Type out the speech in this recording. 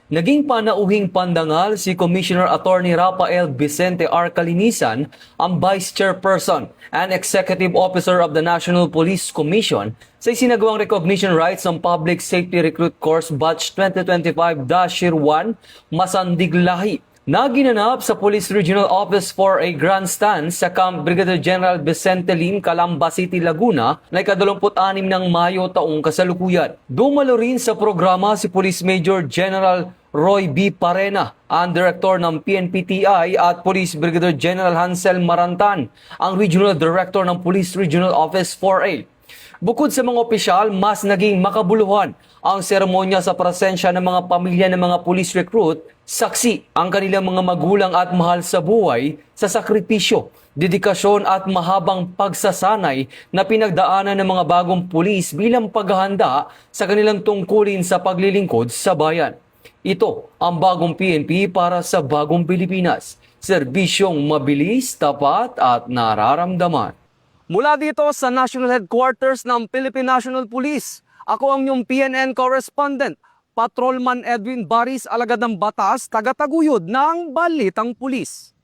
Naging panauhing pandangal si Commissioner Attorney Rafael Vicente R. Calinisan, ang Vice Chairperson and Executive Officer of the National Police Commission sa isinagawang recognition rights ng Public Safety Recruit Course Batch 2025-1 Masandig Lahi na ginanap sa Police Regional Office for a Grandstand sa Camp Brigadier General Vicente Lim, Calamba City, Laguna na ika-26 ng Mayo taong kasalukuyan. Dumalo rin sa programa si Police Major General Roy B. Parena, ang Director ng PNP-TI at Police Brigadier General Hansel Marantan, ang Regional Director ng Police Regional Office 4A. Bukod sa mga opisyal, mas naging makabuluhan ang seremonya sa presensya ng mga pamilya ng mga police recruit, saksi ang kanilang mga magulang at mahal sa buhay sa sakripisyo, dedikasyon at mahabang pagsasanay na pinagdaanan ng mga bagong pulis bilang paghahanda sa kanilang tungkulin sa paglilingkod sa bayan. Ito ang bagong PNP para sa bagong Pilipinas. Serbisyong mabilis, tapat at nararamdaman. Mula dito sa National Headquarters ng Philippine National Police, ako ang inyong PNN correspondent, Patrolman Edwin Baris, alagad ng batas, taga-taguyod ng Balitang Pulis.